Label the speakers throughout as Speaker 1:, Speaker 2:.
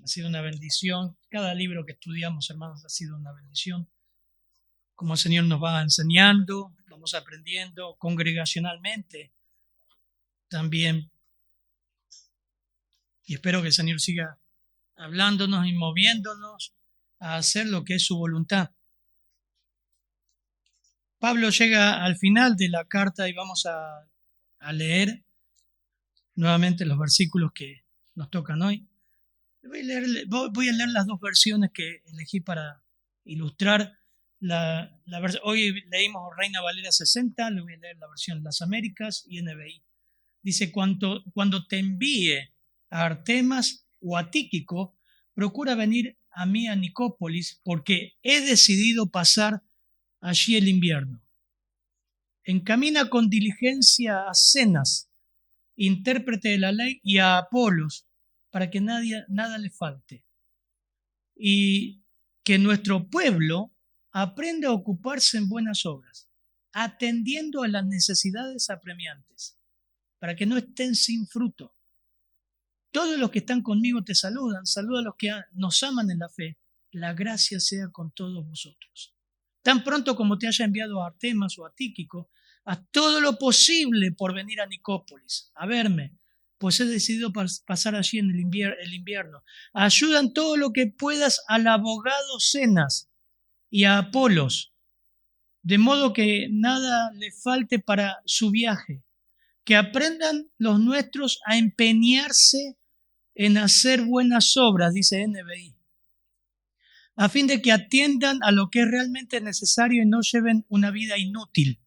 Speaker 1: Ha sido una bendición. Cada libro que estudiamos, hermanos, ha sido una bendición. Como el Señor nos va enseñando, vamos aprendiendo congregacionalmente también. Y espero que el Señor siga hablándonos y moviéndonos a hacer lo que es su voluntad. Pablo llega al final de la carta y vamos a leer nuevamente los versículos que nos tocan hoy. Voy a leer las dos versiones que elegí para ilustrar hoy leímos Reina Valera 60, le voy a leer la versión Las Américas y NBI. Dice, cuando te envíe a Artemas o a Tíquico, procura venir a mí a Nicópolis, porque he decidido pasar allí el invierno. Encamina con diligencia a Zenas, intérprete de la ley, y a Apolos, para que nada le falte. Y que nuestro pueblo aprenda a ocuparse en buenas obras, atendiendo a las necesidades apremiantes, para que no estén sin fruto. Todos los que están conmigo te saludan, saluda a los que nos aman en la fe. La gracia sea con todos vosotros. Tan pronto como te haya enviado a Artemas o a Tíquico, haz todo lo posible por venir a Nicópolis, a verme, pues he decidido pasar allí en el invierno. Ayuda en todo lo que puedas al abogado Zenas y a Apolos, de modo que nada le falte para su viaje. Que aprendan los nuestros a empeñarse en hacer buenas obras, dice NBI, a fin de que atiendan a lo que es realmente necesario y no lleven una vida inútil.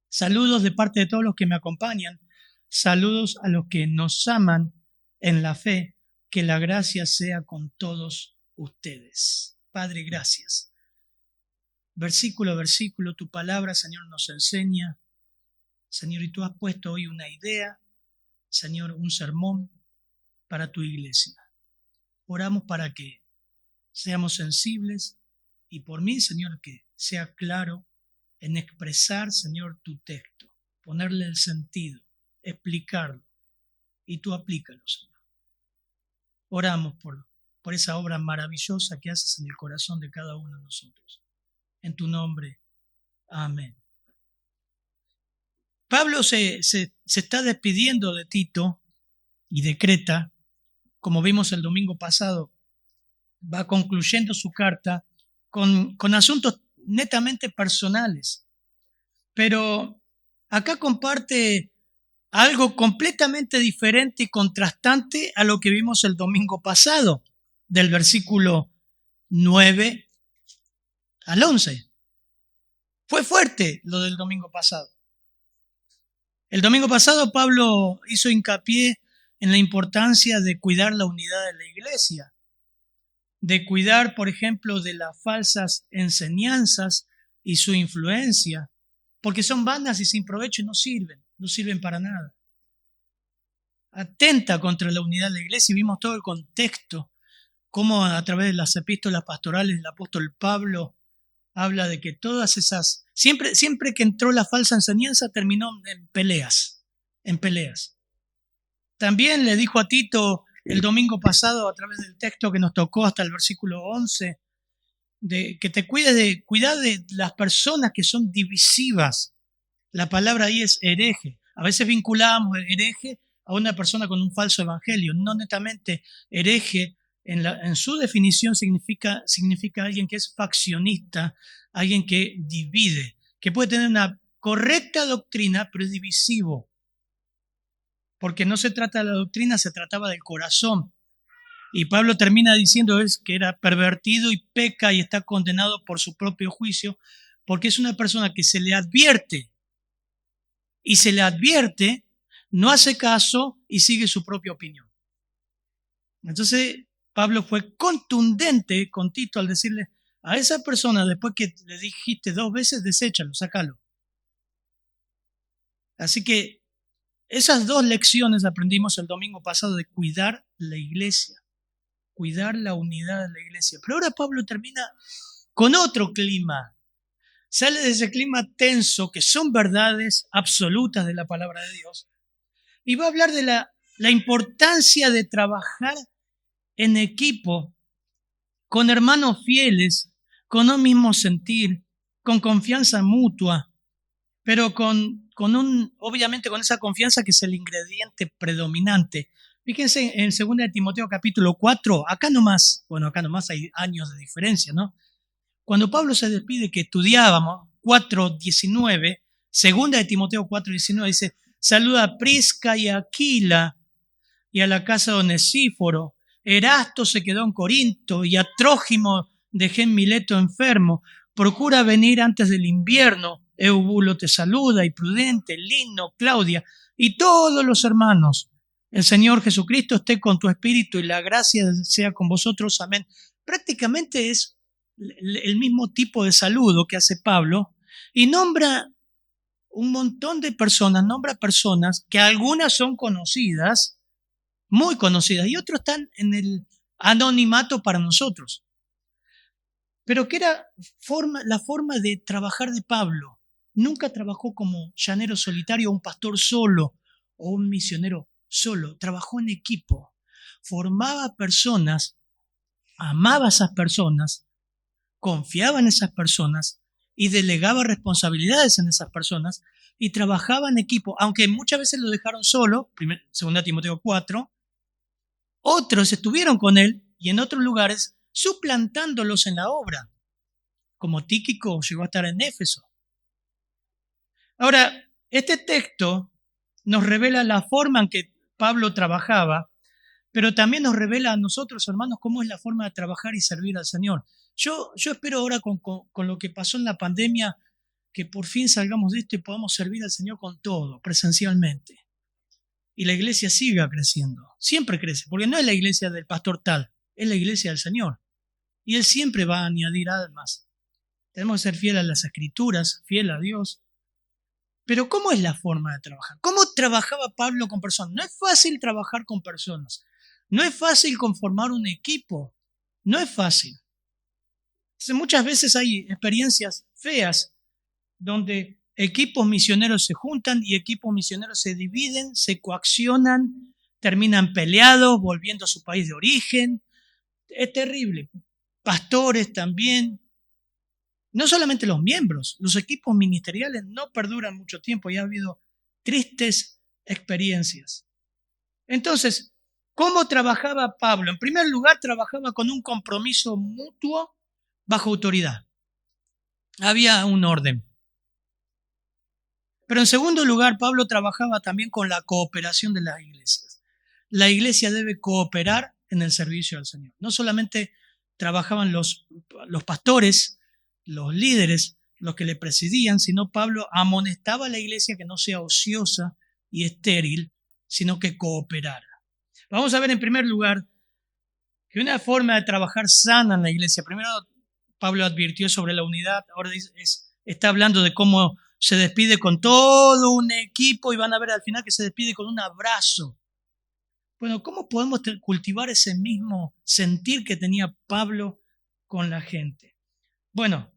Speaker 1: Saludos de parte de todos los que me acompañan. Saludos a los que nos aman en la fe. Que la gracia sea con todos ustedes. Padre, gracias. Versículo a versículo, tu palabra, Señor, nos enseña. Señor, y tú has puesto hoy una idea, Señor, un sermón para tu iglesia. Oramos para que seamos sensibles y por mí, Señor, que sea claro en expresar, Señor, tu texto, ponerle el sentido, explicarlo y tú aplícalo, Señor. Oramos por esa obra maravillosa que haces en el corazón de cada uno de nosotros. En tu nombre, amén. Pablo se está despidiendo de Tito y de Creta, como vimos el domingo pasado, va concluyendo su carta con asuntos netamente personales. Pero acá comparte algo completamente diferente y contrastante a lo que vimos el domingo pasado, del versículo 9 al 11. Fue fuerte lo del domingo pasado. El domingo pasado Pablo hizo hincapié en la importancia de cuidar la unidad de la iglesia, de cuidar, por ejemplo, de las falsas enseñanzas y su influencia, porque son vanas y sin provecho y no sirven para nada. Atenta contra la unidad de la iglesia y vimos todo el contexto, cómo a través de las epístolas pastorales el apóstol Pablo habla de que todas esas, siempre que entró la falsa enseñanza terminó en peleas. También le dijo a Tito el domingo pasado a través del texto que nos tocó hasta el versículo 11, de que te cuides de cuidar de las personas que son divisivas. La palabra ahí es hereje. A veces vinculamos hereje a una persona con un falso evangelio. No netamente hereje en su definición significa alguien que es faccionista, alguien que divide, que puede tener una correcta doctrina, pero es divisivo. Porque no se trata de la doctrina, se trataba del corazón. Y Pablo termina diciendo que era pervertido y peca y está condenado por su propio juicio, porque es una persona que se le advierte, no hace caso y sigue su propia opinión. Entonces Pablo fue contundente con Tito al decirle a esa persona, después que le dijiste 2 veces, deséchalo, sácalo. Así que esas 2 lecciones aprendimos el domingo pasado de cuidar la iglesia, cuidar la unidad de la iglesia. Pero ahora Pablo termina con otro clima. Sale de ese clima tenso que son verdades absolutas de la palabra de Dios y va a hablar de la importancia de trabajar en equipo, con hermanos fieles, con un mismo sentir, con confianza mutua, pero obviamente con esa confianza que es el ingrediente predominante. Fíjense en 2 de Timoteo capítulo 4, acá nomás hay años de diferencia, ¿no? Cuando Pablo se despide, que estudiábamos, 4:19, 2 de Timoteo 4:19, dice, saluda a Prisca y a Aquila y a la casa de Onesíforo. Erasto se quedó en Corinto y a Trógimo dejé en Mileto enfermo. Procura venir antes del invierno. Eubulo te saluda y Prudente, Lino, Claudia y todos los hermanos. El Señor Jesucristo esté con tu espíritu y la gracia sea con vosotros. Amén. Prácticamente es el mismo tipo de saludo que hace Pablo y nombra un montón de personas, nombra personas que algunas son conocidas, muy conocidas, y otros están en el anonimato para nosotros. Pero que era la forma de trabajar de Pablo. Nunca trabajó como llanero solitario, un pastor solo o un misionero solo. Trabajó en equipo. Formaba personas, amaba a esas personas, confiaba en esas personas y delegaba responsabilidades en esas personas y trabajaba en equipo, aunque muchas veces lo dejaron solo, 2 Timoteo 4, otros estuvieron con él y en otros lugares suplantándolos en la obra, como Tíquico llegó a estar en Éfeso. Ahora, este texto nos revela la forma en que Pablo trabajaba, pero también nos revela a nosotros, hermanos, cómo es la forma de trabajar y servir al Señor. Yo espero ahora con lo que pasó en la pandemia, que por fin salgamos de esto y podamos servir al Señor con todo, presencialmente. Y la iglesia siga creciendo, siempre crece, porque no es la iglesia del pastor tal, es la iglesia del Señor. Y Él siempre va a añadir almas. Tenemos que ser fieles a las Escrituras, fiel a Dios. Pero ¿cómo es la forma de trabajar? ¿Cómo trabajaba Pablo con personas? No es fácil trabajar con personas. No es fácil conformar un equipo. No es fácil. Entonces, muchas veces hay experiencias feas donde equipos misioneros se juntan y equipos misioneros se dividen, se coaccionan, terminan peleados, volviendo a su país de origen. Es terrible. Pastores también. No solamente los miembros, los equipos ministeriales no perduran mucho tiempo y ha habido tristes experiencias. Entonces, ¿cómo trabajaba Pablo? En primer lugar, trabajaba con un compromiso mutuo bajo autoridad. Había un orden. Pero en segundo lugar, Pablo trabajaba también con la cooperación de las iglesias. La iglesia debe cooperar en el servicio al Señor. No solamente trabajaban los pastores, los líderes, los que le presidían, sino Pablo amonestaba a la iglesia que no sea ociosa y estéril, sino que cooperara. Vamos a ver en primer lugar que una forma de trabajar sana en la iglesia, primero Pablo advirtió sobre la unidad, ahora está hablando de cómo se despide con todo un equipo y van a ver al final que se despide con un abrazo. Bueno, ¿cómo podemos cultivar ese mismo sentir que tenía Pablo con la gente? Bueno,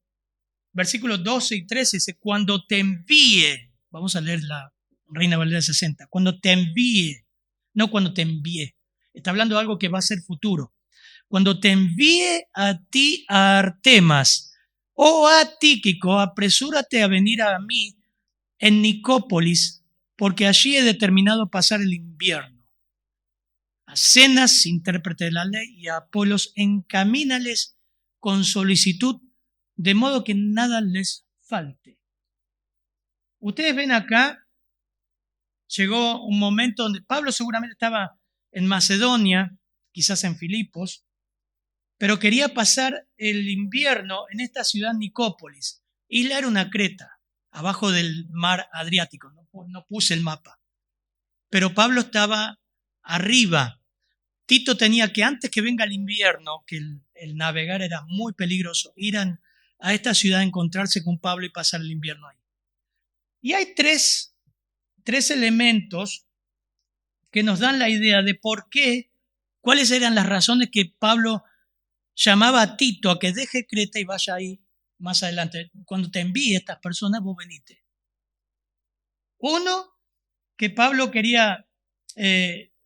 Speaker 1: versículos 12 y 13 dice, cuando te envíe, vamos a leer la Reina Valera 60, cuando te envíe, no cuando te envíe, está hablando de algo que va a ser futuro. Cuando te envíe a ti a Artemas o a Tíquico, apresúrate a venir a mí en Nicópolis, porque allí he determinado pasar el invierno. A Zenas, intérprete de la ley, y a Apolos, encamínales con solicitud, de modo que nada les falte. Ustedes ven acá, llegó un momento donde Pablo seguramente estaba en Macedonia, quizás en Filipos, pero quería pasar el invierno en esta ciudad Nicópolis. Isla era una Creta, abajo del mar Adriático, no puse el mapa. Pero Pablo estaba arriba. Tito tenía que, antes que venga el invierno, que el navegar era muy peligroso, ir a esta ciudad a encontrarse con Pablo y pasar el invierno ahí. Y hay tres elementos que nos dan la idea de por qué, cuáles eran las razones que Pablo llamaba a Tito a que deje Creta y vaya ahí más adelante. Cuando te envíe a estas personas, vos venite. Uno, que Pablo quería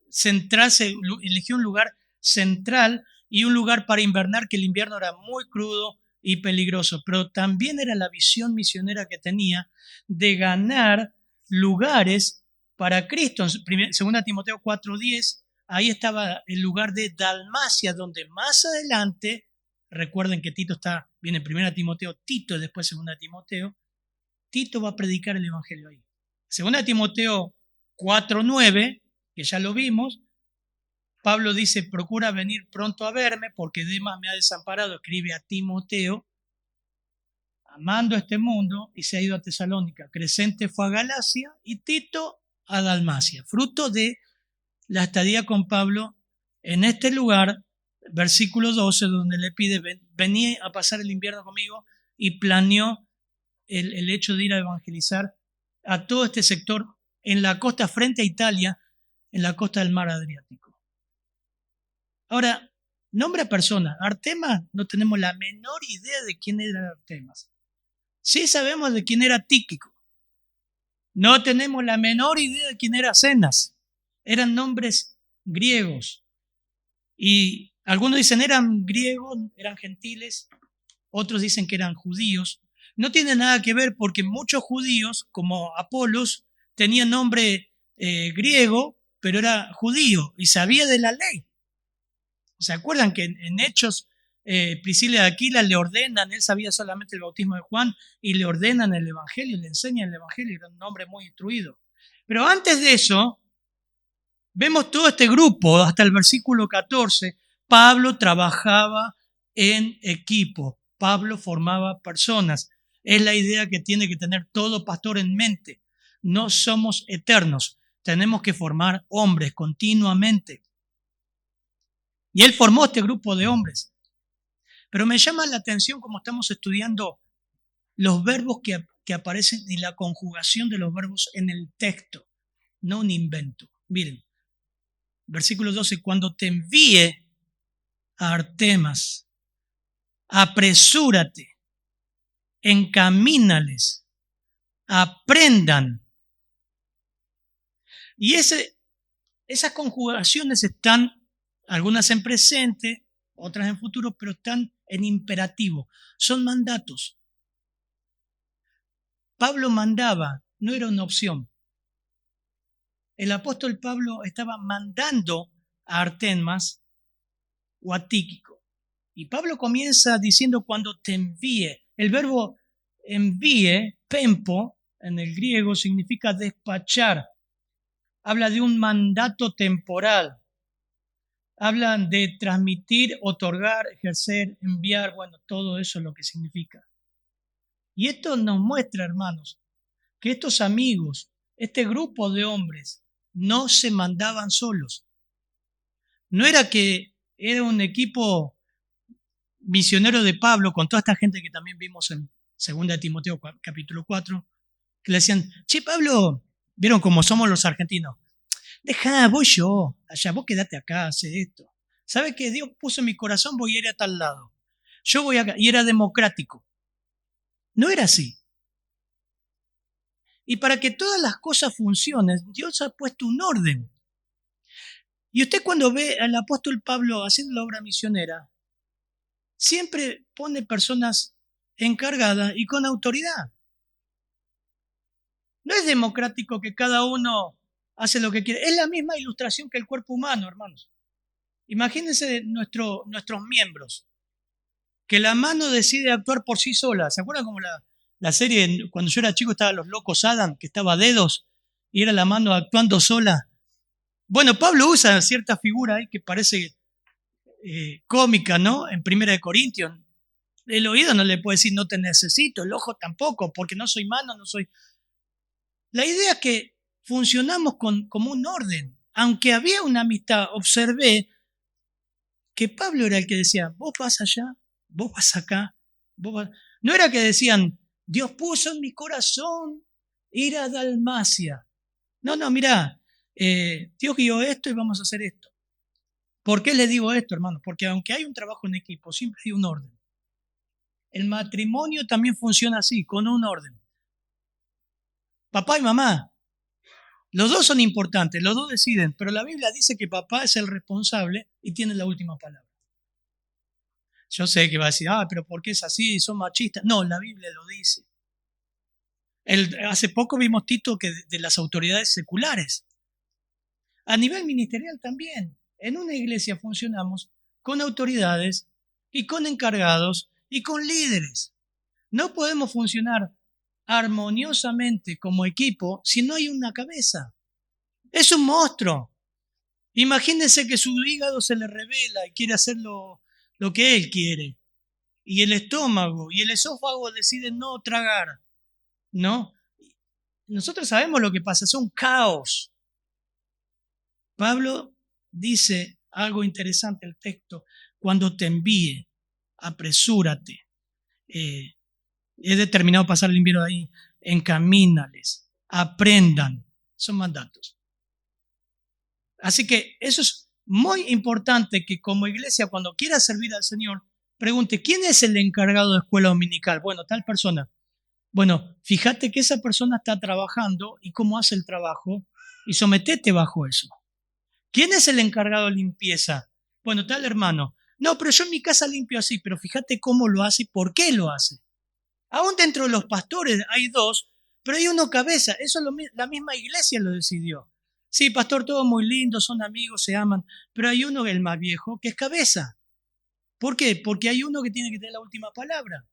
Speaker 1: centrarse, eligió un lugar central y un lugar para invernar, que el invierno era muy crudo y peligroso, pero también era la visión misionera que tenía de ganar lugares para Cristo. En 2 Timoteo 4:10, ahí estaba el lugar de Dalmacia, donde más adelante, recuerden que Tito viene en 1 Timoteo, Tito y después 2 Timoteo, Tito va a predicar el evangelio ahí. 2 Timoteo 4:9, que ya lo vimos, Pablo dice, procura venir pronto a verme porque Demas me ha desamparado, escribe a Timoteo, amando este mundo, y se ha ido a Tesalónica. Crescente fue a Galacia y Tito a Dalmacia, fruto de la estadía con Pablo en este lugar, versículo 12, donde le pide, vení a pasar el invierno conmigo, y planeó el hecho de ir a evangelizar a todo este sector en la costa frente a Italia, en la costa del mar Adriático. Ahora, nombre a persona. Artemas, no tenemos la menor idea de quién era Artemas. Sí sabemos de quién era Tíquico. No tenemos la menor idea de quién era Zenas. Eran nombres griegos. Y algunos dicen eran griegos, eran gentiles. Otros dicen que eran judíos. No tiene nada que ver porque muchos judíos, como Apolos, tenían nombre griego, pero era judío y sabía de la ley. ¿Se acuerdan que en Hechos Priscila de Aquila le ordenan, él sabía solamente el bautismo de Juan, y le ordenan el evangelio, le enseñan el evangelio, era un hombre muy instruido? Pero antes de eso, vemos todo este grupo, hasta el versículo 14, Pablo trabajaba en equipo, Pablo formaba personas. Es la idea que tiene que tener todo pastor en mente. No somos eternos, tenemos que formar hombres continuamente. Y él formó este grupo de hombres. Pero me llama la atención como estamos estudiando los verbos que aparecen y la conjugación de los verbos en el texto, no un invento. Miren, versículo 12, cuando te envíe a Artemas, apresúrate, encamínales, aprendan. Y esas conjugaciones están, algunas en presente, otras en futuro, pero están en imperativo. Son mandatos. Pablo mandaba, no era una opción. El apóstol Pablo estaba mandando a Artemas o a Tíquico. Y Pablo comienza diciendo cuando te envíe. El verbo envíe, pempo, en el griego significa despachar. Habla de un mandato temporal. Hablan de transmitir, otorgar, ejercer, enviar. Bueno, todo eso es lo que significa. Y esto nos muestra, hermanos, que estos amigos, este grupo de hombres, no se mandaban solos. No era que era un equipo misionero de Pablo con toda esta gente que también vimos en 2 Timoteo capítulo 4, que le decían, che, Pablo, ¿vieron cómo somos los argentinos? Dejá, voy yo, allá, vos quedate acá, hace esto. ¿Sabe qué? Dios puso en mi corazón, voy a ir a tal lado. Yo voy acá. Y era democrático. No era así. Y para que todas las cosas funcionen, Dios ha puesto un orden. Y usted cuando ve al apóstol Pablo haciendo la obra misionera, siempre pone personas encargadas y con autoridad. No es democrático que cada uno hace lo que quiere. Es la misma ilustración que el cuerpo humano, hermanos. Imagínense nuestros miembros, que la mano decide actuar por sí sola. ¿Se acuerdan como la serie, cuando yo era chico, estaba Los Locos Adam, que estaba a dedos y era la mano actuando sola? Bueno, Pablo usa cierta figura ahí que parece cómica, ¿no? En 1 Corintios. El oído no le puede decir no te necesito, el ojo tampoco, porque no soy mano, no soy... La idea es que funcionamos como un orden. Aunque había una amistad, observé que Pablo era el que decía, vos vas allá, vos vas acá, vos vas... No era que decían, Dios puso en mi corazón ir a Dalmacia. No, mirá, Dios guió esto y vamos a hacer esto. ¿Por qué les digo esto, hermanos? Porque aunque hay un trabajo en equipo, siempre hay un orden. El matrimonio también funciona así, con un orden. Papá y mamá, Los dos son importantes, los dos deciden, pero la Biblia dice que papá es el responsable y tiene la última palabra. Yo sé que va a decir, pero ¿por qué es así? ¿Son machistas? No, la Biblia lo dice. Hace poco vimos Tito que de las autoridades seculares. A nivel ministerial también. En una iglesia funcionamos con autoridades y con encargados y con líderes. No podemos funcionar armoniosamente como equipo si no hay una cabeza. Es un monstruo. Imagínense que su hígado se le revela y quiere hacer lo que él quiere. Y el estómago y el esófago deciden no tragar. ¿No? Nosotros sabemos lo que pasa, es un caos. Pablo dice algo interesante el texto: cuando te envíe, apresúrate. He determinado pasar el invierno ahí, encamínales, aprendan, son mandatos. Así que eso es muy importante, que como iglesia, cuando quieras servir al Señor, pregunte, ¿quién es el encargado de escuela dominical? Bueno, tal persona. Bueno, fíjate que esa persona está trabajando y cómo hace el trabajo y sometete bajo eso. ¿Quién es el encargado de limpieza? Bueno, tal hermano. No, pero yo en mi casa limpio así, pero fíjate cómo lo hace y por qué lo hace. Aún dentro de los pastores hay dos, pero hay uno cabeza. Eso la misma iglesia lo decidió. Sí, pastor, todos muy lindos, son amigos, se aman, pero hay uno, el más viejo, que es cabeza. ¿Por qué? Porque hay uno que tiene que tener la última palabra.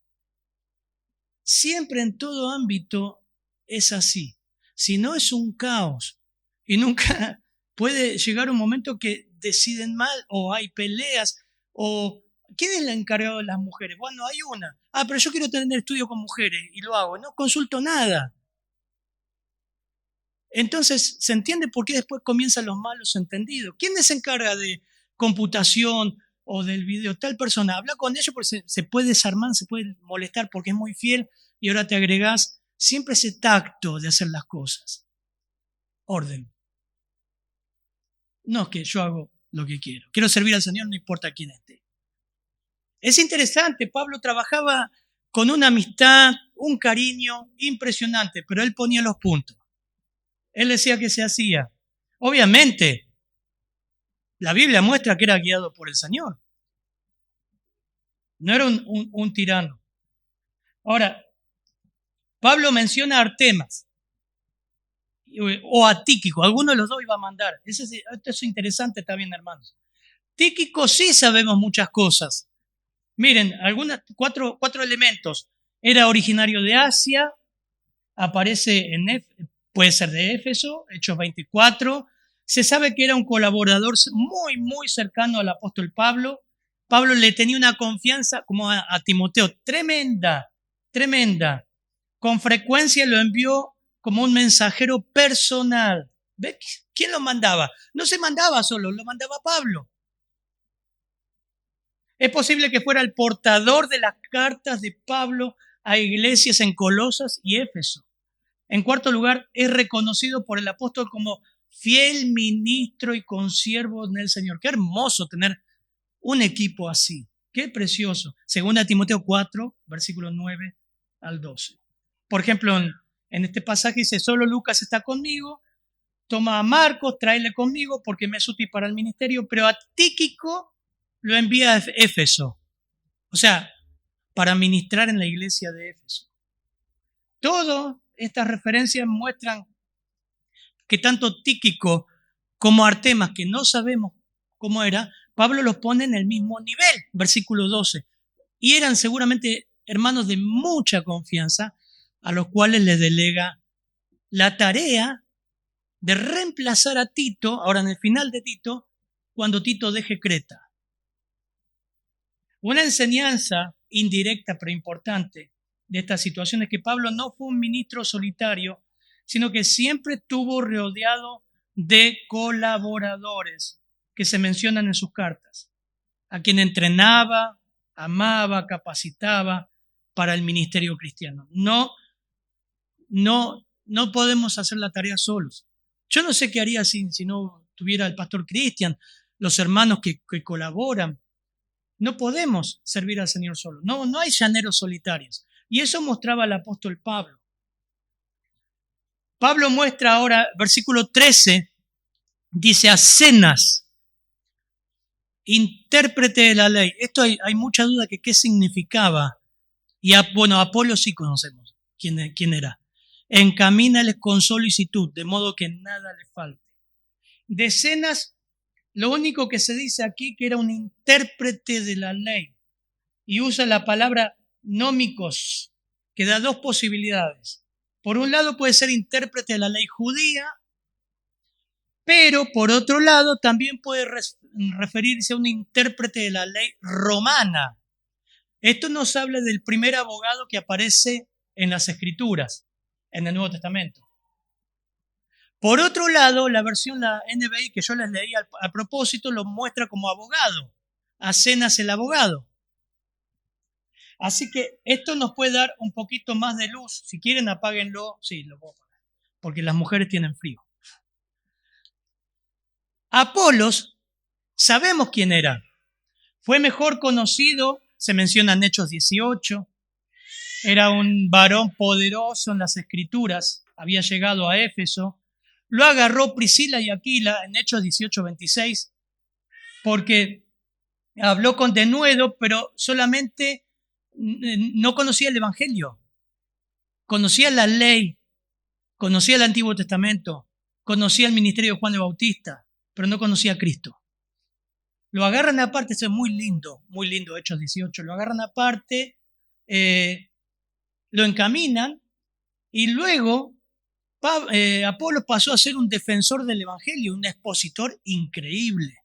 Speaker 1: Siempre en todo ámbito es así. Si no, es un caos. Y nunca puede llegar un momento que deciden mal o hay peleas o... ¿Quién es el encargado de las mujeres? Bueno, hay una. Pero yo quiero tener estudio con mujeres y lo hago. No consulto nada. Entonces, ¿se entiende por qué después comienzan los malos entendidos? ¿Quién se encarga de computación o del video? Tal persona, habla con ellos porque se puede desarmar, se puede molestar porque es muy fiel y ahora te agregás siempre ese tacto de hacer las cosas. Orden. No es que yo hago lo que quiero. Quiero servir al Señor, no importa quién esté. Es interesante, Pablo trabajaba con una amistad, un cariño impresionante, pero él ponía los puntos. Él decía que se hacía. Obviamente, la Biblia muestra que era guiado por el Señor. No era un tirano. Ahora, Pablo menciona a Artemas o a Tíquico. Alguno de los dos iba a mandar. Esto es interesante también, hermanos. Tíquico sí sabemos muchas cosas. Miren, cuatro elementos. Era originario de Asia, aparece puede ser de Éfeso, Hechos 24. Se sabe que era un colaborador muy, muy cercano al apóstol Pablo. Pablo le tenía una confianza como a Timoteo, tremenda, tremenda. Con frecuencia lo envió como un mensajero personal. ¿Ve? ¿Quién lo mandaba? No se mandaba solo, lo mandaba Pablo. Es posible que fuera el portador de las cartas de Pablo a iglesias en Colosas y Éfeso. En cuarto lugar, es reconocido por el apóstol como fiel ministro y consiervo en el Señor. Qué hermoso tener un equipo así. Qué precioso. Segunda Timoteo 4, versículos 9 al 12. Por ejemplo, en este pasaje dice, solo Lucas está conmigo, toma a Marcos, tráele conmigo porque me es útil para el ministerio, pero a Tíquico lo envía a Éfeso. O sea, para ministrar en la iglesia de Éfeso. Todas estas referencias muestran que tanto Tíquico como Artemas, que no sabemos cómo era, Pablo los pone en el mismo nivel, versículo 12. Y eran seguramente hermanos de mucha confianza, a los cuales les delega la tarea de reemplazar a Tito, ahora en el final de Tito, cuando Tito deje Creta. Una enseñanza indirecta pero importante de esta situación es que Pablo no fue un ministro solitario, sino que siempre estuvo rodeado de colaboradores que se mencionan en sus cartas, a quien entrenaba, amaba, capacitaba para el ministerio cristiano. No podemos hacer la tarea solos. Yo no sé qué haría si no tuviera el pastor Cristian, los hermanos que colaboran. No podemos servir al Señor solo. No hay llaneros solitarios. Y eso mostraba el apóstol Pablo. Pablo muestra ahora, versículo 13, dice a Zenas, intérprete de la ley. Esto hay mucha duda que qué significaba. Y bueno, Apolo sí conocemos quién era. Encamínales con solicitud, de modo que nada le falte. De Zenas, lo único que se dice aquí que era un intérprete de la ley. Y usa la palabra nómicos, que da dos posibilidades. Por un lado puede ser intérprete de la ley judía, pero por otro lado también puede referirse a un intérprete de la ley romana. Esto nos habla del primer abogado que aparece en las Escrituras, en el Nuevo Testamento. Por otro lado, la versión, la NBI, que yo les leí a propósito, lo muestra como abogado. A Zenas el abogado. Así que esto nos puede dar un poquito más de luz. Si quieren, apáguenlo. Sí, lo puedo apagar, porque las mujeres tienen frío. Apolos, sabemos quién era. Fue mejor conocido, se menciona en Hechos 18, era un varón poderoso en las Escrituras, había llegado a Éfeso. Lo agarró Priscila y Aquila en Hechos 18:26, porque habló con denuedo, pero solamente no conocía el Evangelio. Conocía la ley, conocía el Antiguo Testamento, conocía el ministerio de Juan el Bautista, pero no conocía a Cristo. Lo agarran aparte, eso es muy lindo, Hechos 18, lo agarran aparte, lo encaminan y luego Apolo pasó a ser un defensor del Evangelio, un expositor increíble.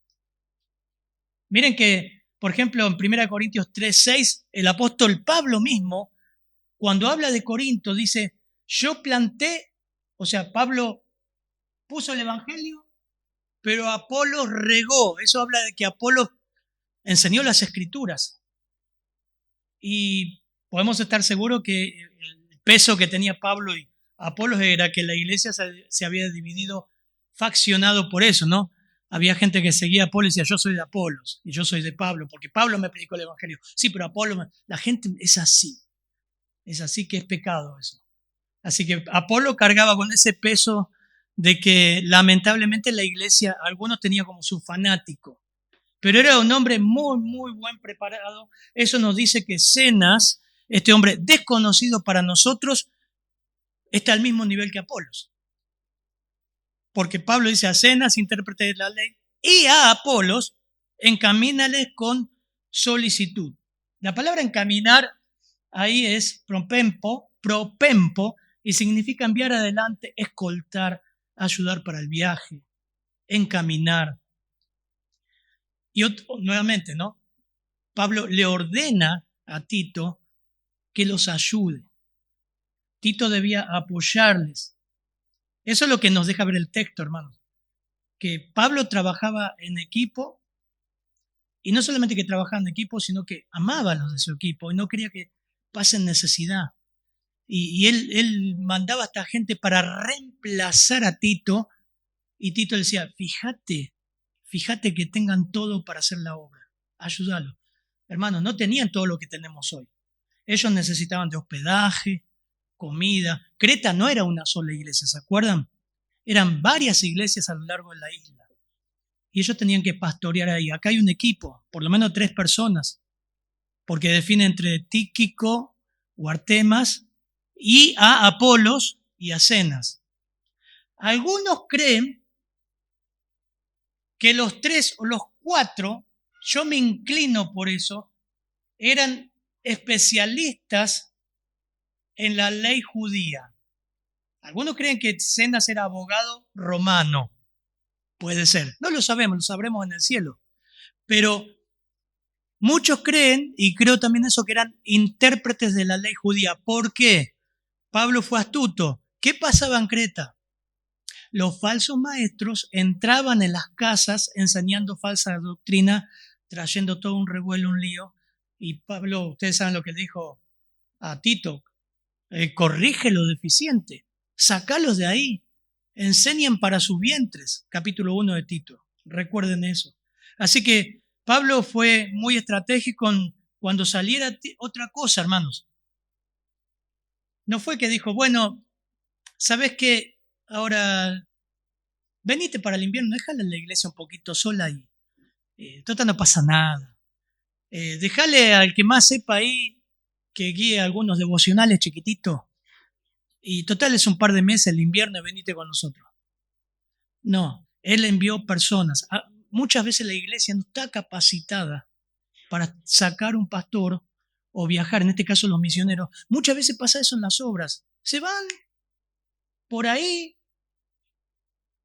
Speaker 1: Miren que, por ejemplo, en 1 Corintios 3:6, el apóstol Pablo mismo, cuando habla de Corinto, dice, yo planté, o sea, Pablo puso el Evangelio, pero Apolo regó. Eso habla de que Apolo enseñó las Escrituras. Y podemos estar seguros que el peso que tenía Pablo y Apolos era que la iglesia se había dividido, faccionado por eso, ¿no? Había gente que seguía a Apolo y decía, yo soy de Apolos y yo soy de Pablo, porque Pablo me predicó el Evangelio. Sí, pero la gente es así que es pecado eso. Así que Apolo cargaba con ese peso de que lamentablemente la iglesia, algunos tenía como su fanático, pero era un hombre muy, muy buen preparado. Eso nos dice que Zenas, este hombre desconocido para nosotros, está al mismo nivel que Apolos. Porque Pablo dice a Zenas, intérprete de la ley, y a Apolos, encamínales con solicitud. La palabra encaminar ahí es propempo, y significa enviar adelante, escoltar, ayudar para el viaje, encaminar. Y nuevamente, ¿no? Pablo le ordena a Tito que los ayude. Tito debía apoyarles. Eso es lo que nos deja ver el texto, hermanos. Que Pablo trabajaba en equipo, y no solamente que trabajaba en equipo, sino que amaba a los de su equipo y no quería que pasen necesidad. Y él mandaba a esta gente para reemplazar a Tito, y Tito le decía, fíjate que tengan todo para hacer la obra, ayúdalo. Hermanos, no tenían todo lo que tenemos hoy. Ellos necesitaban de hospedaje, comida. Creta no era una sola iglesia, ¿se acuerdan? Eran varias iglesias a lo largo de la isla. Y ellos tenían que pastorear ahí. Acá hay un equipo, por lo menos 3 personas, porque define entre Tíquico o Artemas y a Apolos y a Zenas. Algunos creen que los 3 o los 4, yo me inclino por eso, eran especialistas en la ley judía. Algunos creen que Zenas era abogado romano. Puede ser. No lo sabemos, lo sabremos en el cielo. Pero muchos creen, y creo también eso, que eran intérpretes de la ley judía. ¿Por qué? Pablo fue astuto. ¿Qué pasaba en Creta? Los falsos maestros entraban en las casas enseñando falsa doctrina, trayendo todo un revuelo, un lío. Y Pablo, ustedes saben lo que dijo a Tito, corrige lo deficiente, sacalos de ahí, enseñan para sus vientres, capítulo 1 de Tito, recuerden eso. Así que Pablo fue muy estratégico cuando saliera otra cosa, hermanos. No fue que dijo, bueno, ¿sabes qué? Ahora, venite para el invierno, déjale la iglesia un poquito sola y total no pasa nada. Déjale al que más sepa ahí que guíe algunos devocionales chiquititos. Y total es un par de meses el invierno y venite con nosotros. No, él envió personas. Muchas veces la iglesia no está capacitada para sacar un pastor o viajar, en este caso los misioneros. Muchas veces pasa eso en las obras. Se van por ahí,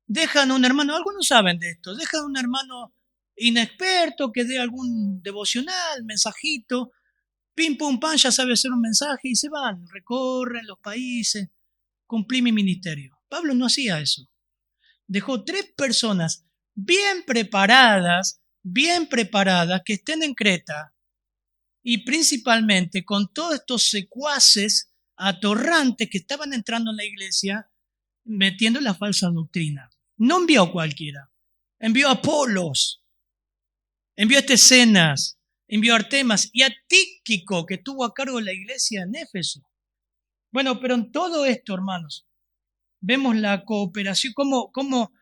Speaker 1: dejan a un hermano, algunos saben de esto, dejan a un hermano inexperto que dé algún devocional, mensajito, pim pum pam, ya sabe hacer un mensaje y se van, recorren los países, cumplí mi ministerio. Pablo no hacía eso. Dejó 3 personas bien preparadas, que estén en Creta y principalmente con todos estos secuaces atorrantes que estaban entrando en la iglesia metiendo la falsa doctrina. No envió a cualquiera, envió a Apolos, envió a Escenas, envió a Artemas y a Tíquico, que estuvo a cargo de la iglesia en Éfeso. Bueno, pero en todo esto, hermanos, vemos la cooperación, cómo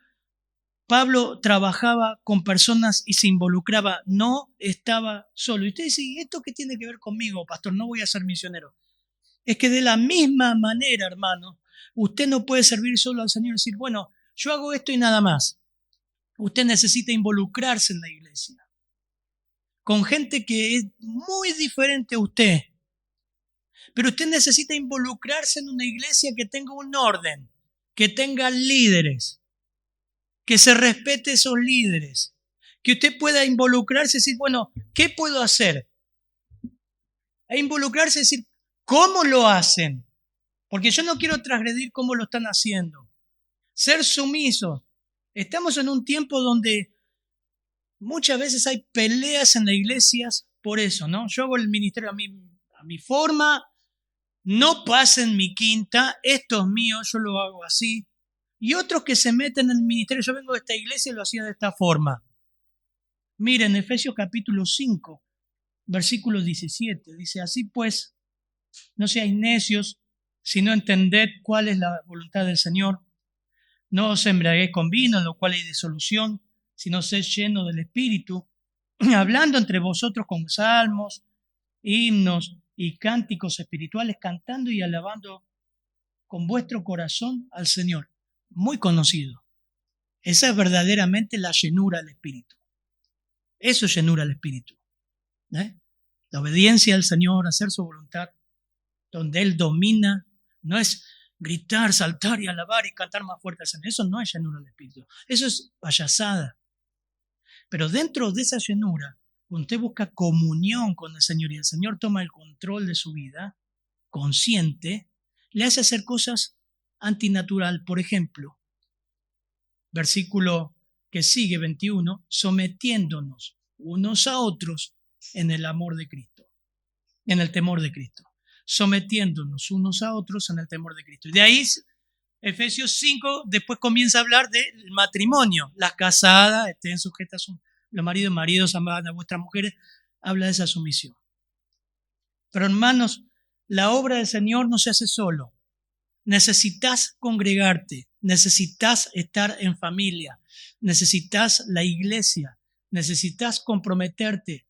Speaker 1: Pablo trabajaba con personas y se involucraba, no estaba solo. Y usted dice, ¿y esto qué tiene que ver conmigo, pastor? No voy a ser misionero. Es que de la misma manera, hermano, usted no puede servir solo al Señor y decir, bueno, yo hago esto y nada más. Usted necesita involucrarse en la iglesia, con gente que es muy diferente a usted. Pero usted necesita involucrarse en una iglesia que tenga un orden, que tenga líderes, que se respete esos líderes, que usted pueda involucrarse y decir, bueno, ¿qué puedo hacer? E involucrarse y decir, ¿cómo lo hacen? Porque yo no quiero transgredir cómo lo están haciendo. Ser sumisos. Estamos en un tiempo donde muchas veces hay peleas en las iglesias por eso, ¿no? Yo hago el ministerio a mi forma, no pasen mi quinta, esto es mío, yo lo hago así. Y otros que se meten en el ministerio, yo vengo de esta iglesia y lo hacía de esta forma. Miren, Efesios capítulo 5, versículo 17, dice, así pues, no seáis necios, sino entended cuál es la voluntad del Señor. No os embriaguéis con vino, en lo cual hay disolución, sino sed lleno del Espíritu, hablando entre vosotros con salmos, himnos y cánticos espirituales, cantando y alabando con vuestro corazón al Señor. Muy conocido. Esa es verdaderamente la llenura del Espíritu. Eso es llenura del Espíritu. La obediencia al Señor, hacer su voluntad, donde Él domina, no es gritar, saltar y alabar y cantar más fuerte al Señor. Eso no es llenura del Espíritu. Eso es payasada. Pero dentro de esa llenura, cuando usted busca comunión con el Señor y el Señor toma el control de su vida, consciente, le hace hacer cosas antinatural. Por ejemplo, versículo que sigue, 21, sometiéndonos unos a otros en el amor de Cristo, en el temor de Cristo. Sometiéndonos unos a otros en el temor de Cristo. Y de ahí, Efesios 5, después comienza a hablar del matrimonio. Las casadas estén sujetas, los maridos amaban a vuestras mujeres, habla de esa sumisión. Pero hermanos, la obra del Señor no se hace solo. Necesitas congregarte, necesitas estar en familia, necesitas la iglesia, necesitas comprometerte.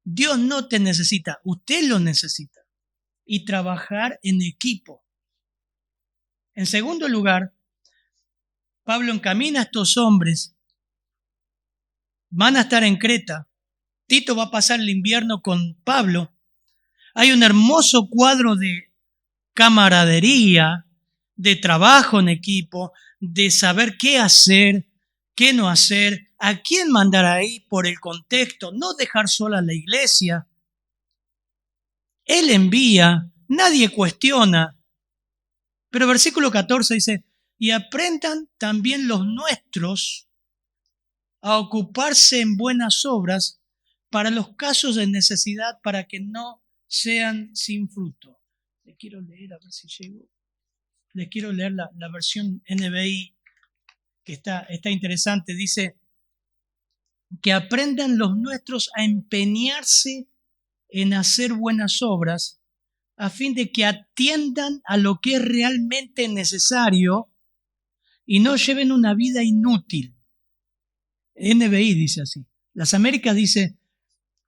Speaker 1: Dios no te necesita, usted lo necesita. Y trabajar en equipo. En segundo lugar, Pablo encamina a estos hombres, van a estar en Creta, Tito va a pasar el invierno con Pablo, hay un hermoso cuadro de camaradería, de trabajo en equipo, de saber qué hacer, qué no hacer, a quién mandar ahí por el contexto, no dejar sola a la iglesia. Él envía, nadie cuestiona. Pero versículo 14 dice, y aprendan también los nuestros a ocuparse en buenas obras para los casos de necesidad, para que no sean sin fruto. Les quiero leer, a ver si llego. Les quiero leer la versión NBI, que está interesante. Dice, que aprendan los nuestros a empeñarse en hacer buenas obras, a fin de que atiendan a lo que es realmente necesario y no lleven una vida inútil. NBI dice así. Las Américas dice,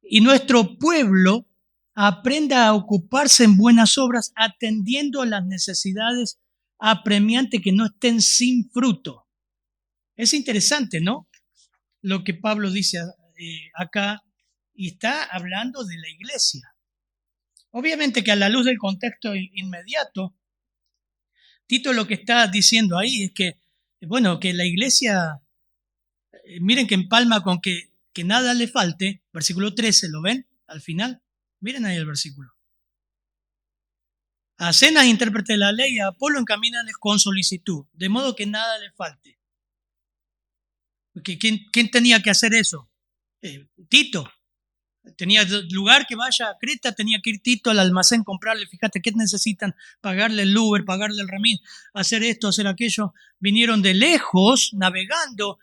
Speaker 1: y nuestro pueblo aprenda a ocuparse en buenas obras, atendiendo a las necesidades apremiantes que no estén sin fruto. Es interesante, ¿no? Lo que Pablo dice acá, y está hablando de la iglesia. Obviamente que a la luz del contexto inmediato, Tito lo que está diciendo ahí es que, bueno, que la iglesia, miren que empalma con que nada le falte, versículo 13, ¿lo ven? Al final, miren ahí el versículo. A Zenas, intérprete de la ley, a Apolo encamínales con solicitud, de modo que nada le falte. ¿Quién tenía que hacer eso? Tito. Tenía lugar que vaya a Creta, tenía que ir Tito al almacén, comprarle, fíjate, ¿qué necesitan? Pagarle el Uber, pagarle el remín, hacer esto, hacer aquello. Vinieron de lejos, navegando.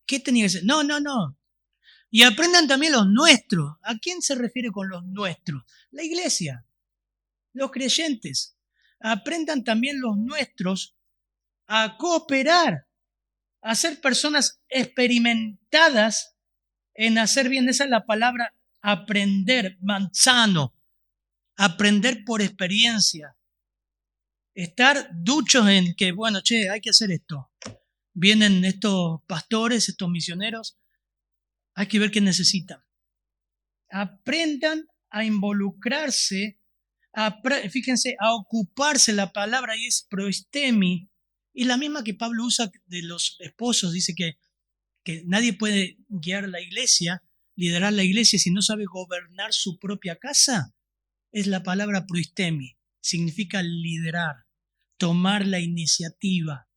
Speaker 1: ¿Qué tenía que hacer? No. Y aprendan también los nuestros. ¿A quién se refiere con los nuestros? La iglesia, los creyentes. Aprendan también los nuestros a cooperar, a ser personas experimentadas en hacer bien. Esa es la palabra aprender, manzano, aprender por experiencia. Estar duchos en que, bueno, hay que hacer esto. Vienen estos pastores, estos misioneros, hay que ver qué necesitan. Aprendan a involucrarse, fíjense, a ocuparse. La palabra ahí es proistemi, y la misma que Pablo usa de los esposos. Dice que nadie puede guiar la iglesia, liderar la iglesia si no sabe gobernar su propia casa. Es la palabra proistemi, significa liderar, tomar la iniciativa.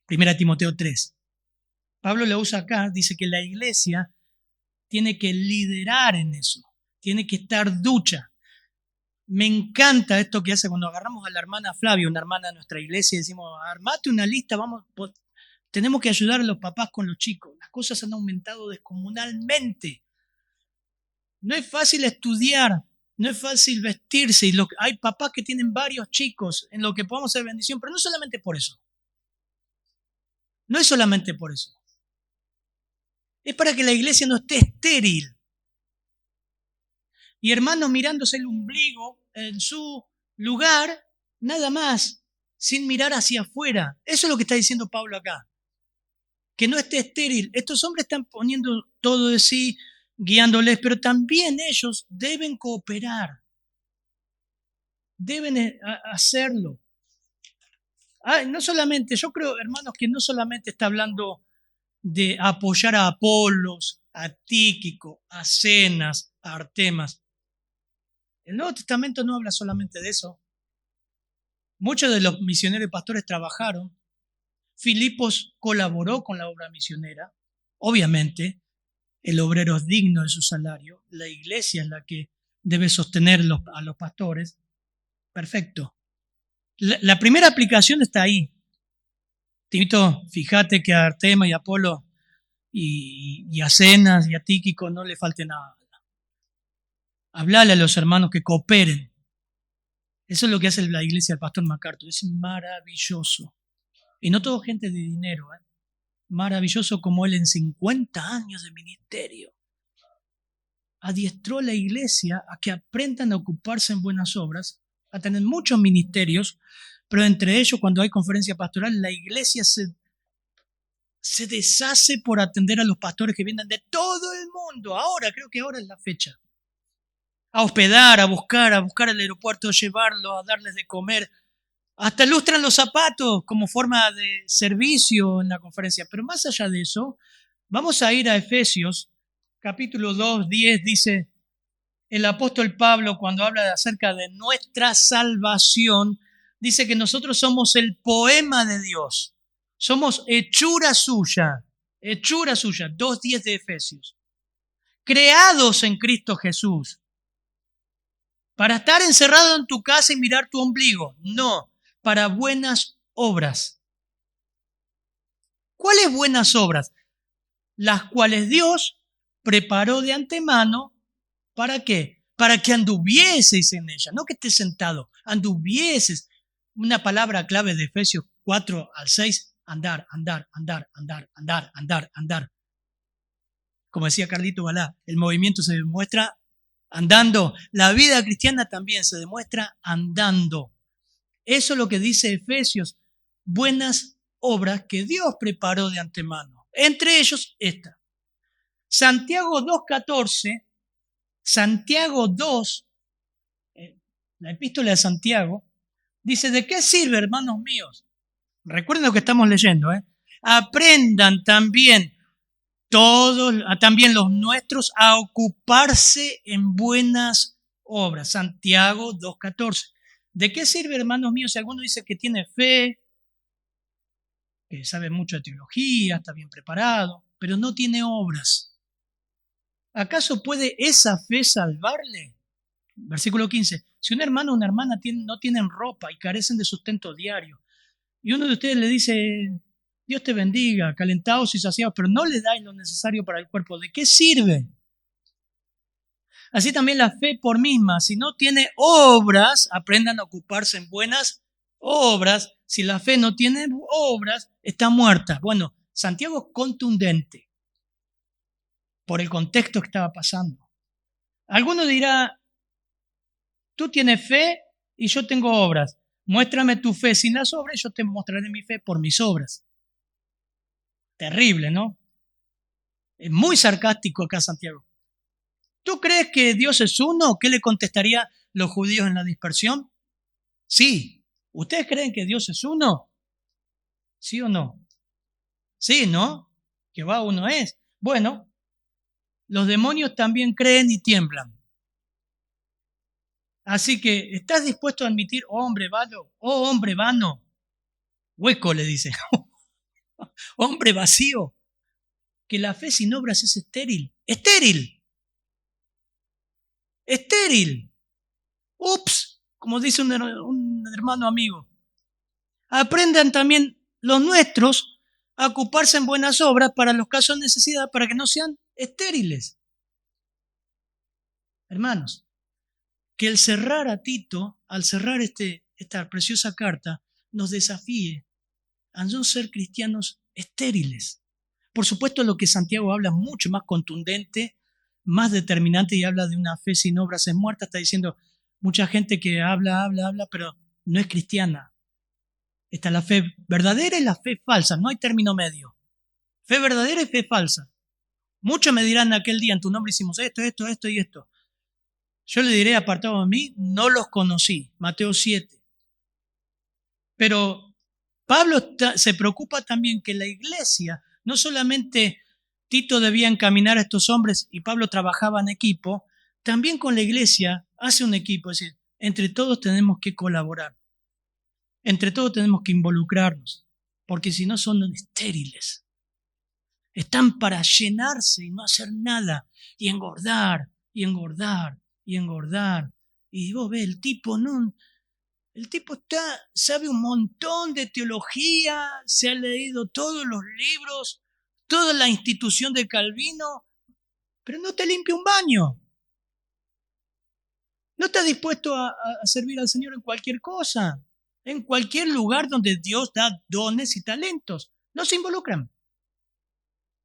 Speaker 1: 1 Timoteo 3. Pablo lo usa acá, dice que la iglesia tiene que liderar en eso, tiene que estar ducha. Me encanta esto que hace cuando agarramos a la hermana Flavia, una hermana de nuestra iglesia, y decimos, armate una lista, tenemos que ayudar a los papás con los chicos. Las cosas han aumentado descomunalmente. No es fácil estudiar, no es fácil vestirse. Hay papás que tienen varios chicos en lo que podamos hacer bendición, pero no solamente por eso. No es solamente por eso. Es para que la iglesia no esté estéril. Y hermanos mirándose el ombligo en su lugar, nada más, sin mirar hacia afuera. Eso es lo que está diciendo Pablo acá. Que no esté estéril. Estos hombres están poniendo todo de sí, guiándoles, pero también ellos deben cooperar. Deben hacerlo. No solamente, yo creo, hermanos, que no solamente está hablando de apoyar a Apolos, a Tíquico, a Zenas, a Artemas. El Nuevo Testamento no habla solamente de eso. Muchos de los misioneros y pastores trabajaron. Filipos colaboró con la obra misionera. Obviamente, el obrero es digno de su salario. La iglesia es la que debe sostener a los pastores. Perfecto. La primera aplicación está ahí. Tito, fíjate que a Artema y a Apolo y a Zenas y a Tíquico no le falte nada. Hablale a los hermanos que cooperen. Eso es lo que hace la iglesia del pastor MacArthur. Es maravilloso. Y no todo gente de dinero. Maravilloso como él en 50 años de ministerio adiestró a la iglesia a que aprendan a ocuparse en buenas obras, a tener muchos ministerios, pero entre ellos, cuando hay conferencia pastoral, la iglesia se deshace por atender a los pastores que vienen de todo el mundo. Creo que ahora es la fecha. A hospedar, a buscar al aeropuerto, llevarlo, a darles de comer. Hasta lustran los zapatos como forma de servicio en la conferencia. Pero más allá de eso, vamos a ir a Efesios, capítulo 2, 10, dice el apóstol Pablo cuando habla acerca de nuestra salvación, dice que nosotros somos el poema de Dios. Somos hechura suya, 2:10 de Efesios. Creados en Cristo Jesús. Para estar encerrado en tu casa y mirar tu ombligo. No, para buenas obras. ¿Cuáles buenas obras? Las cuales Dios preparó de antemano. ¿Para qué? Para que anduvieseis en ella. No que estés sentado, anduvieses. Una palabra clave de Efesios 4 al 6, Andar, andar, andar, andar, andar, andar, andar. Como decía Carlito Balá, el movimiento se demuestra andando. La vida cristiana también se demuestra andando. Eso es lo que dice Efesios. Buenas obras que Dios preparó de antemano. Entre ellos esta. Santiago 2:14, Santiago 2, la epístola de Santiago, dice, ¿de qué sirve, hermanos míos? Recuerden lo que estamos leyendo, ¿eh? Aprendan también también los nuestros, a ocuparse en buenas obras. Santiago 2:14. ¿De qué sirve, hermanos míos, si alguno dice que tiene fe, que sabe mucho de teología, está bien preparado, pero no tiene obras? ¿Acaso puede esa fe salvarle? Versículo 15. Si un hermano o una hermana no tienen ropa y carecen de sustento diario, y uno de ustedes le dice, Dios te bendiga, calentados y saciados, pero no le dais lo necesario para el cuerpo, ¿de qué sirve? Así también la fe por misma, si no tiene obras, aprendan a ocuparse en buenas obras. Si la fe no tiene obras, está muerta. Bueno, Santiago es contundente por el contexto que estaba pasando. Alguno dirá, tú tienes fe y yo tengo obras. Muéstrame tu fe sin las obras y yo te mostraré mi fe por mis obras. Terrible, ¿no? Es muy sarcástico acá Santiago. ¿Tú crees que Dios es uno? ¿Qué le contestaría los judíos en la dispersión? Sí. ¿Ustedes creen que Dios es uno? ¿Sí o no? Sí, ¿no? Que va, uno es. Bueno, los demonios también creen y tiemblan. Así que, ¿estás dispuesto a admitir, hombre vano, hueco le dice, hombre vacío, que la fe sin obras es estéril? ¡Estéril! ¡Estéril! ¡Ups! Como dice un hermano amigo. Aprendan también los nuestros a ocuparse en buenas obras para los casos de necesidad, para que no sean estériles. Hermanos, que al cerrar esta preciosa carta, nos desafíe a no ser cristianos estériles. Por supuesto, lo que Santiago habla es mucho más contundente, más determinante, y habla de una fe sin obras es muerta. Está diciendo mucha gente que habla, pero no es cristiana. Está la fe verdadera y la fe falsa, no hay término medio. Fe verdadera y fe falsa. Muchos me dirán aquel día, en tu nombre hicimos esto y esto. Yo le diré, apartado de mí, no los conocí. Mateo 7. Pero Pablo se preocupa también que la iglesia, no solamente Tito debía encaminar a estos hombres y Pablo trabajaba en equipo, también con la iglesia hace un equipo. Es decir, entre todos tenemos que colaborar. Entre todos tenemos que involucrarnos, porque si no son estériles. Están para llenarse y no hacer nada, y engordar, y engordar, y engordar. Y vos ves, el tipo sabe un montón de teología, se ha leído todos los libros, toda la institución de Calvino, pero no te limpia un baño. No está dispuesto a servir al Señor en cualquier cosa, en cualquier lugar donde Dios da dones y talentos. No se involucran.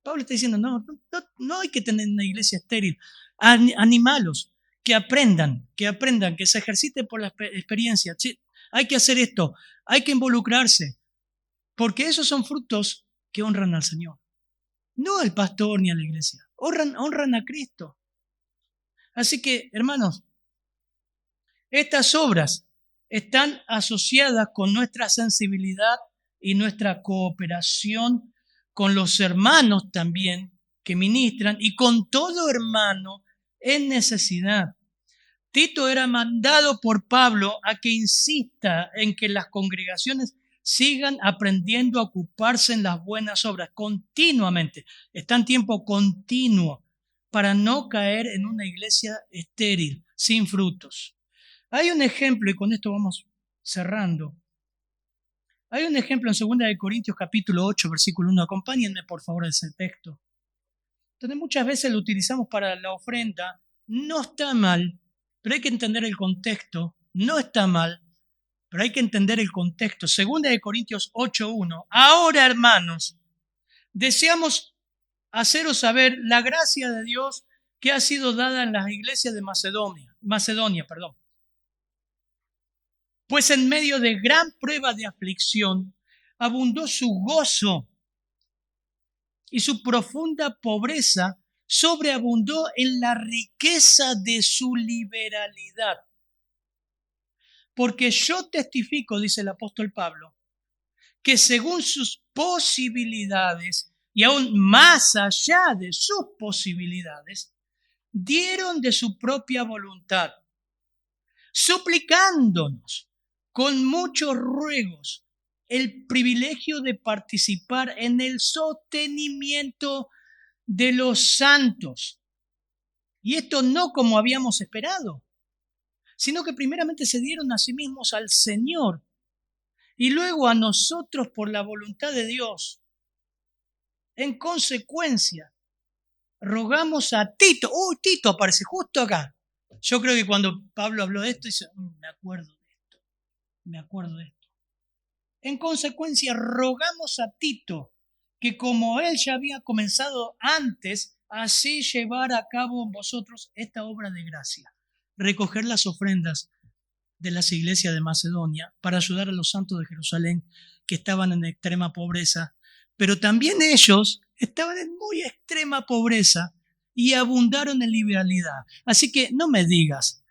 Speaker 1: Pablo está diciendo, no hay que tener una iglesia estéril. Animalos, que aprendan, que se ejerciten por la experiencia. Sí, hay que hacer esto, hay que involucrarse, porque esos son frutos que honran al Señor. No al pastor ni a la iglesia, honran a Cristo. Así que, hermanos, estas obras están asociadas con nuestra sensibilidad y nuestra cooperación con los hermanos también que ministran y con todo hermano en necesidad. Tito era mandado por Pablo a que insista en que las congregaciones sigan aprendiendo a ocuparse en las buenas obras continuamente. Está en tiempo continuo para no caer en una iglesia estéril, sin frutos. Hay un ejemplo, y con esto vamos cerrando. Hay un ejemplo en 2 de Corintios capítulo 8, versículo 1. Acompáñenme por favor a ese texto. Donde muchas veces lo utilizamos para la ofrenda. No está mal, pero hay que entender el contexto. No está mal pero hay que entender el contexto. Segunda de Corintios 8:1. Ahora, hermanos, deseamos haceros saber la gracia de Dios que ha sido dada en las iglesias de Macedonia, perdón. Pues en medio de gran prueba de aflicción, abundó su gozo y su profunda pobreza sobreabundó en la riqueza de su liberalidad. Porque yo testifico, dice el apóstol Pablo, que según sus posibilidades y aún más allá de sus posibilidades, dieron de su propia voluntad, suplicándonos con muchos ruegos el privilegio de participar en el sostenimiento de los santos. Y esto no como habíamos esperado, sino que primeramente se dieron a sí mismos al Señor y luego a nosotros por la voluntad de Dios. En consecuencia, rogamos a Tito. Tito aparece justo acá. Yo creo que cuando Pablo habló de esto, dice, me acuerdo de esto. En consecuencia, rogamos a Tito que como él ya había comenzado antes, así llevar a cabo en vosotros esta obra de gracia, recoger las ofrendas de las iglesias de Macedonia para ayudar a los santos de Jerusalén que estaban en extrema pobreza, pero también ellos estaban en muy extrema pobreza y abundaron en liberalidad. Así que no me digas,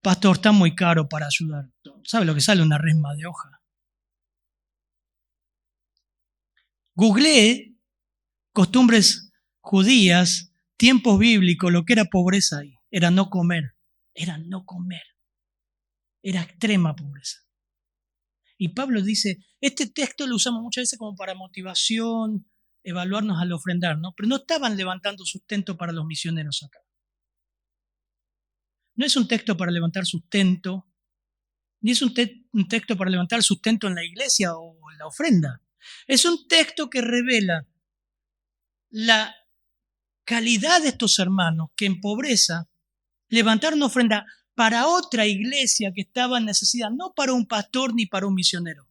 Speaker 1: pastor, está muy caro para ayudar. ¿Sabe lo que sale una resma de hoja? Googleé costumbres judías, tiempos bíblicos, lo que era pobreza ahí. Era no comer. Era extrema pobreza. Y Pablo dice, este texto lo usamos muchas veces como para motivación, evaluarnos al ofrendar, ¿no? Pero no estaban levantando sustento para los misioneros acá. No es un texto para levantar sustento, ni es un texto para levantar sustento en la iglesia o en la ofrenda. Es un texto que revela la calidad de estos hermanos que en pobreza levantaron ofrenda para otra iglesia que estaba en necesidad, no para un pastor ni para un misionero.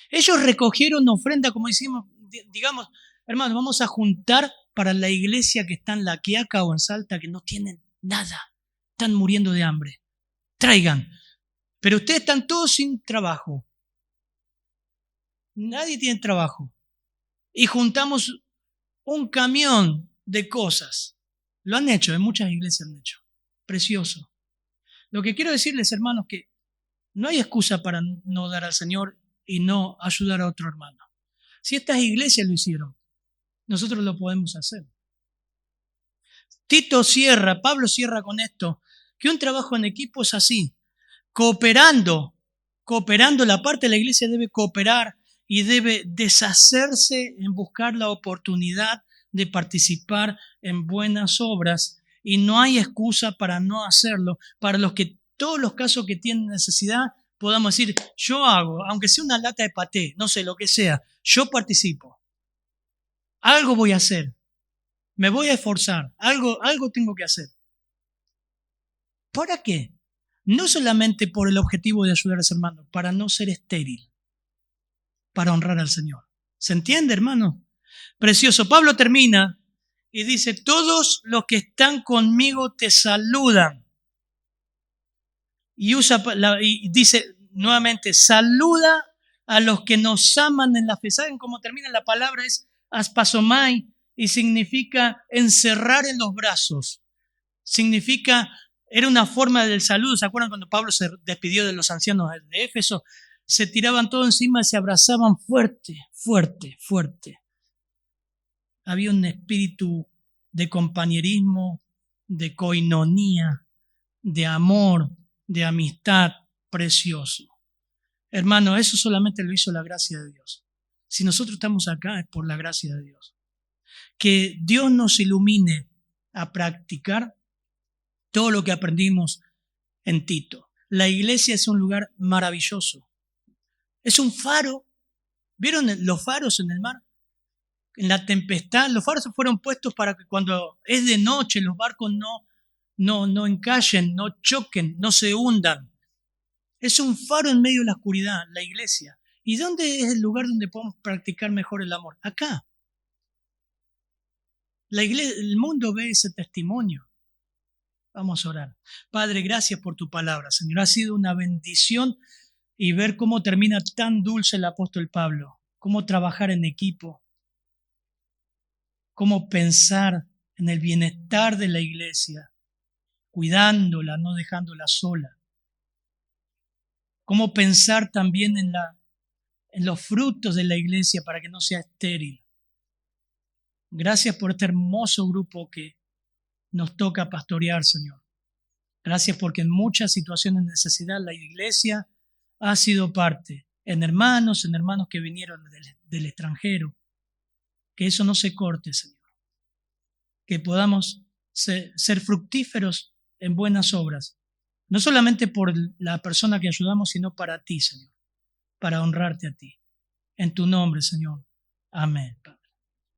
Speaker 1: Ellos recogieron ofrenda, como decimos, digamos, hermanos, vamos a juntar para la iglesia que está en La Quiaca o en Salta, que no tienen nada, están muriendo de hambre. Traigan. Pero ustedes están todos sin trabajo. Nadie tiene trabajo. Y juntamos un camión de cosas. Lo han hecho, en muchas iglesias han hecho. Precioso. Lo que quiero decirles, hermanos, que no hay excusa para no dar al Señor y no ayudar a otro hermano. Si estas iglesias lo hicieron, nosotros lo podemos hacer. Pablo cierra con esto, que un trabajo en equipo es así, cooperando, la parte de la iglesia debe cooperar y debe deshacerse en buscar la oportunidad de participar en buenas obras y no hay excusa para no hacerlo, para todos los casos que tienen necesidad, podamos decir, yo hago, aunque sea una lata de paté, no sé, lo que sea, yo participo. Algo voy a hacer. Me voy a esforzar. Algo tengo que hacer. ¿Para qué? No solamente por el objetivo de ayudar a ese hermano, para no ser estéril, para honrar al Señor. ¿Se entiende, hermano? Precioso. Pablo termina y dice, todos los que están conmigo te saludan. Y dice nuevamente, saluda a los que nos aman en la fe. ¿Saben cómo termina la palabra? Es aspasomai y significa encerrar en los brazos. Era una forma del saludo. ¿Se acuerdan cuando Pablo se despidió de los ancianos de Éfeso? Se tiraban todos encima y se abrazaban fuerte, fuerte, fuerte. Había un espíritu de compañerismo, de coinonía, de amor, de amistad precioso. Hermano, eso solamente lo hizo la gracia de Dios. Si nosotros estamos acá es por la gracia de Dios. Que Dios nos ilumine a practicar todo lo que aprendimos en Tito. La iglesia es un lugar maravilloso. Es un faro. ¿Vieron los faros en el mar? En la tempestad, los faros fueron puestos para que cuando es de noche los barcos no encallen, no choquen, no se hundan. Es un faro en medio de la oscuridad, la iglesia. ¿Y dónde es el lugar donde podemos practicar mejor el amor? Acá. La iglesia, el mundo ve ese testimonio. Vamos a orar. Padre, gracias por tu palabra, Señor. Ha sido una bendición y ver cómo termina tan dulce el apóstol Pablo, cómo trabajar en equipo, cómo pensar en el bienestar de la iglesia, cuidándola, no dejándola sola. Cómo pensar también en los frutos de la iglesia para que no sea estéril. Gracias por este hermoso grupo que nos toca pastorear, Señor. Gracias porque en muchas situaciones de necesidad la iglesia ha sido parte, en hermanos que vinieron del extranjero. Que eso no se corte, Señor. Que podamos ser fructíferos en buenas obras. No solamente por la persona que ayudamos, sino para ti, Señor. Para honrarte a ti. En tu nombre, Señor. Amén.